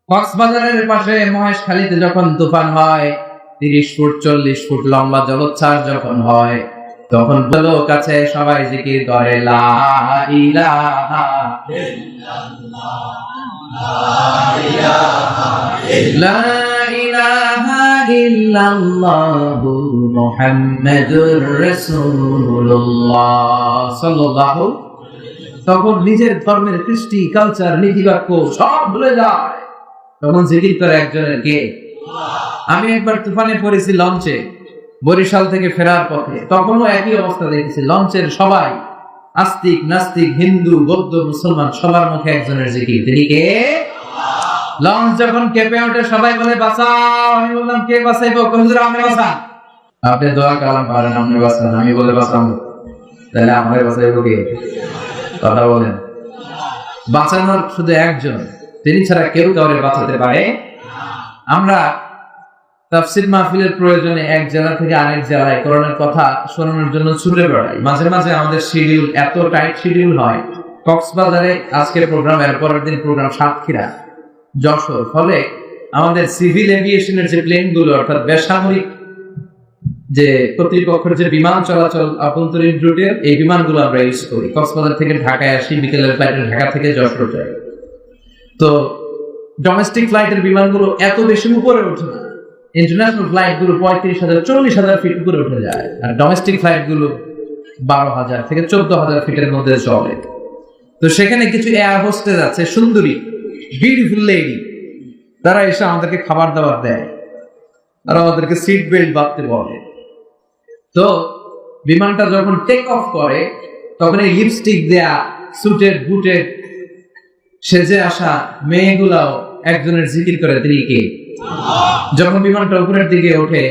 কক্সবাজারের পাশে মহেশখালীতে যখন তুফান হয়, 30 ফুট 40 ফুট লম্বা জলোচ্ছ্বাস যখন হয়, তখন লোক কাছে সবাই জিকির করে লা ইলাহা ইল্লাল্লাহ, লা ইলাহা ইল্লাল্লাহ মুহাম্মাদুর রাসূলুল্লাহ সাল্লাল্লাহু। তখন নিজের ধর্মের কৃষ্টি, কালচার, নীতিবাক্য সব ভুলে যায়, তখন জিকির করে একজনের কে? আমি একবার তুফানে পড়েছি লঞ্চে, বরিশাল থেকে ফেরার পথে। তখনও একই অবস্থা দেখেছি, লঞ্চের সবাই আস্তিক নাস্তিক, হিন্দু বৌদ্ধ মুসলমান, সবার মুখে একজনের জিকির, তিনি কে? লঞ্চ যখন কেঁপে ওঠে সবাই বলে বাঁচাও। আমি বললাম কে বাঁচাইবো? হুজুর আপনি বাঁচান। আপনি দোয়া কালাম পারেন, আপনি বাঁচান। আমি বলে বাঁচাবো, তাহলে আমাকে বাঁচাইবো কে? কথা বলেন। বাঁচানোর শুধু একজন, তিনি ছাড়া কেউ কাউরে বাঁচাতে পারে। আমরা তাফসীর মাহফিলের প্রয়োজনে এক জেলা থেকে আরেক জেলায় কোরআনের কথা শোনানোর জন্য ছুটে বেড়াই। মাঝে মাঝে আমাদের শিডিউল এত টাইট শিডিউল হয়, কক্সবাজারে আজকের প্রোগ্রাম, এর পরের দিন প্রোগ্রাম সাতক্ষীরা, যশোর। ফলে আমাদের সিভিল এভিয়েশনের যে প্লেনগুলো, অর্থাৎ বেসামরিক যে কর্তৃপক্ষের যে বিমান চলাচল আভ্যন্তরীণ রুটের, এই বিমানগুলো আমরা ইউজ করি। কক্সবাজার থেকে ঢাকায় আসি, বিকেলের ফ্লাইটে ঢাকা থেকে যশোর যাই। তো ডোমেস্টিক ফ্লাইটের বিমানগুলো এত বেশি উপরে ওঠে না, ইন্টারন্যাশনাল ফ্লাইট গুলো 35,000 40,000 ফিট উপরে উঠে যায়, আর ডোমেস্টিক ফ্লাইট গুলো 12,000 থেকে 14,000 ফিটের মধ্যে চলে। তো সেখানে কিছু এয়ার হোস্টেস আছে, সুন্দরী বিউটিফুল লেডি, তারা এসে আমাদেরকে খাবার দাবার দেয়, তারা আমাদেরকে সিট বেল্ট বাঁধতে বলে। তো বিমানটা যখন টেক অফ করে তখন এই লিপস্টিক দেয়া, সুটের বুটের সেজে আসা মেয়েগুলাও একজনের জিকির করে, তিনি কে? যখন বিমানটা উপরের দিকে ওঠে,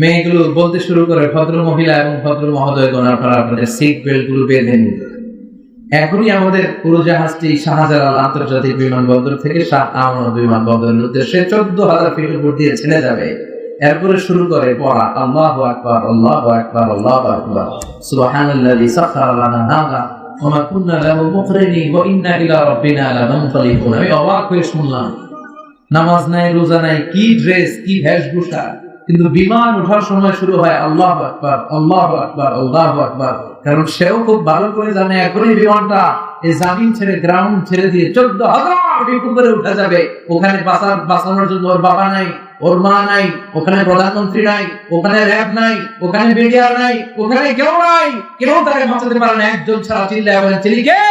মেয়েগুলো বলতে শুরু করে, ভদ্র মহিলা এবং ভদ্র মহোদয়গণ, আপনারা আপনাদের সিট বেল্ট গুলো বেঁধে নিন। এখনই আমাদের উড়োজাহাজটি শাহজালাল আন্তর্জাতিক বিমানবন্দর থেকে শাহ আমানত বিমানবন্দরের উদ্দেশ্যে 14,000 ফিট উপর দিয়ে ছেড়ে যাবে। এরপরে শুরু করে পড়া, আল্লাহু আকবার, আল্লাহু আকবার, আল্লাহু আকবার, সুবহানাল্লাযী সাখারা লানা হাযা ওয়া মা কুন্না লাহু মুকরিনিন ওয়া ইন্না ইলা রাব্বিনা লামুনকালিবুন। আমি অবাক হয়ে শুনলাম, নামাজ নাই, রোজা নাই, কি ড্রেস, কি বেশভূষা, কিন্তু বিমান ওঠার সময় শুরু হয় আল্লাহু আকবার, আল্লাহু আকবার, আল্লাহু আকবার। কারণ সেও খুব ভালো করে জানে এখনই বিমানটা এই জামিন ছেড়ে, গ্রাউন্ড ছেড়ে দিয়ে 14,000 ফিট উপরে উঠে যাবে। ওখানে বাঁচানোর জন্য ওর বাবা নাই, ওর মা নাই, ওখানে প্রধানমন্ত্রী নাই, ওখানে র্যাব নাই, ওখানে মিডিয়া নাই, ওখানে কেউ নাই, কেউ তাকে বাঁচাতে পারে না। একজন ছাড়া চিল্লায় বলেন, চিনি কে?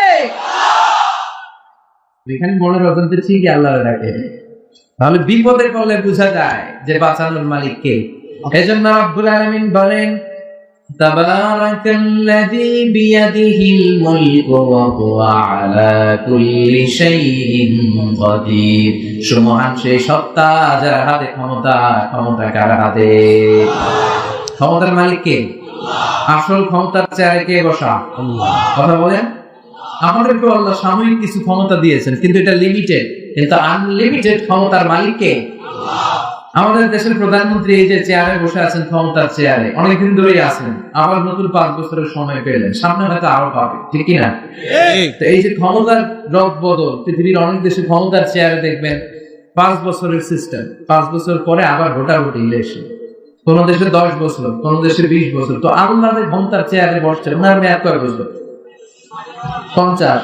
এখানে মনের অজান্তে ঠিকই আল্লাহর ডাকে। তাহলে বিপদে পড়লে বোঝা যায় যে বাঁচানোর মালিক কে। এজন্য রব্বুল আলামিন বলেন, তাবারাকাল্লাযী বিয়াদিহিল মুলকু ওয়া হুয়া আলা কুল্লি শাইইন কাদির। সুমহান সেই সত্তা যার হাতে ক্ষমতা, ক্ষমতা কার হাতে? ক্ষমতার মালিক কে? আসল ক্ষমতার চেয়ারে কে বসা? আল্লাহ। কথা বলেন, আমাদেরকে আল্লাহ সাময়িক কিছু ক্ষমতা দিয়েছেন, কিন্তু এটা লিমিটেড। কিন্তু আনলিমিটেড ক্ষমতার মালিক কে? আমাদের দেশের প্রধানমন্ত্রী এই যে চেয়ারে বসে আছেন, ক্ষমতার চেয়ারে অনেকদিন ধরেই আছেন, আবার নতুন 5 বছরের সময় পেলেন, সামনে হয়তো আরো পাবে, ঠিক কিনা? তো এই যে ক্ষমতার রদ বদল, পৃথিবীর অনেক দেশে ক্ষমতার চেয়ারে দেখবেন 5 বছরের সিস্টেম, 5 বছর পরে আবার ভোটাভুটি ইলেকশন, কোন দেশে 10 বছর, কোন দেশে 20 বছর। তো আল্লাহর ক্ষমতার চেয়ারে বসছেন, ওনার মেয়াদ কয় বছর? 50,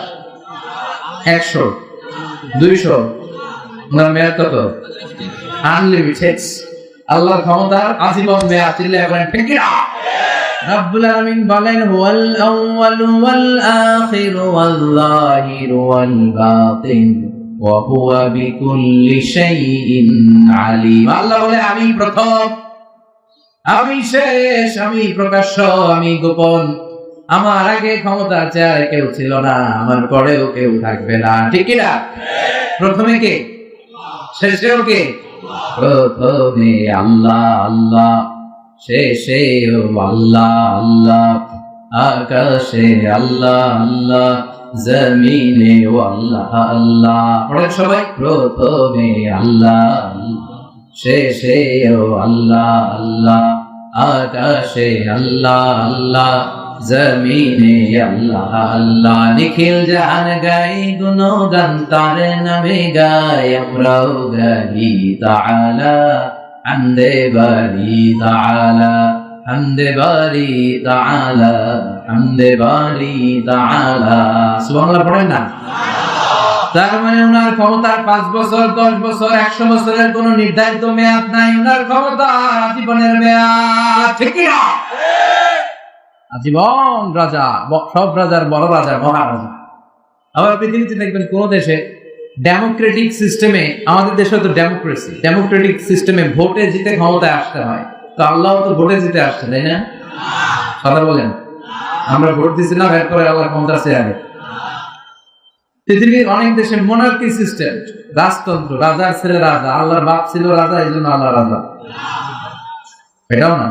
100, 200, ওনার মেয়াদ কত? আনলিমিটেড। আল্লাহর ক্ষমতার আজীবন মেয়াদ। চিল্লায় বলেন ঠিক কি না? রব্বুল আলামিন বলেন, হুয়াল আউয়ালু ওয়াল আখিরু ওয়াল যাহিরু ওয়াল বাতিন ওয়া হুয়া বিকুল্লি শাইইন আলিম। আল্লাহ বলে, আমি প্রথম, আমি শেষ, আমি প্রকাশ্য, আমি গোপন। আমার আগে ক্ষমতার চেয়ারে কেউ ছিল না, আমার পরেও কেউ থাকবে না, ঠিক কি না? প্রথমে কে? শেষেও কে? প্রথমে আল্লাহ আল্লাহ, শেষেও আল্লাহ আল্লাহ, আকাশে আল্লাহ আল্লাহ, জমিনেও আল্লাহ আল্লাহ। পড়েন সবাই, প্রথমে আল্লাহ আল্লাহ, শেষেও আল্লাহ আল্লাহ, আকাশে আল্লাহ আল্লাহ, জমিনে আল্লাহ আল্লাহ। নিখিল জাহান গাই গুণগান, তার নামে গাই আমরাও গাই তাআলা, হামদে বারি তাআলা, হামদে বারি তাআলা, হামদে বারি তাআলা। সুবহানাল্লাহ পড়েন না? তার মানে ওনার ক্ষমতার 5 বছর, 10 বছর, 100 বছরের কোন নির্ধারিত মেয়াদ নাই। ওনার ক্ষমতা জীবনের মেয়াদ, ঠিক কি না? আজীবন রাজা, সব রাজার বড় রাজা, মহারাজা। আবার পৃথিবীতে দেখবেন কোন দেশে ডেমোক্রেটিক সিস্টেমে, আমাদের দেশে তো ডেমোক্রেসি, ডেমোক্রেটিক সিস্টেমে ভোটে জিতে ক্ষমতায় আসতে হয়। তো আল্লাহ তো ভোটে জিতে আসছে, তাই না? কথা বলেন, আমরা ভোট দিচ্ছি না, বের করে আল্লাহ ক্ষমতা চেয়ারে। পৃথিবীর অনেক দেশে মোনার্কি সিস্টেম, রাজতন্ত্র, রাজার ছেলে রাজা, আল্লাহর বাপ ছিল রাজা, এই জন্য আল্লাহ রাজা, এটাও না।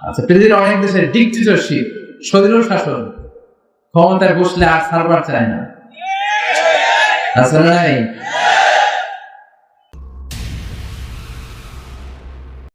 আচ্ছা, পৃথিবীর অনেক দেশে ডিক্টেটরশিপ, স্বৈর শাসন, ক্ষমতায় বসলে আর ছাড়বার চায় না, আছে না নাই?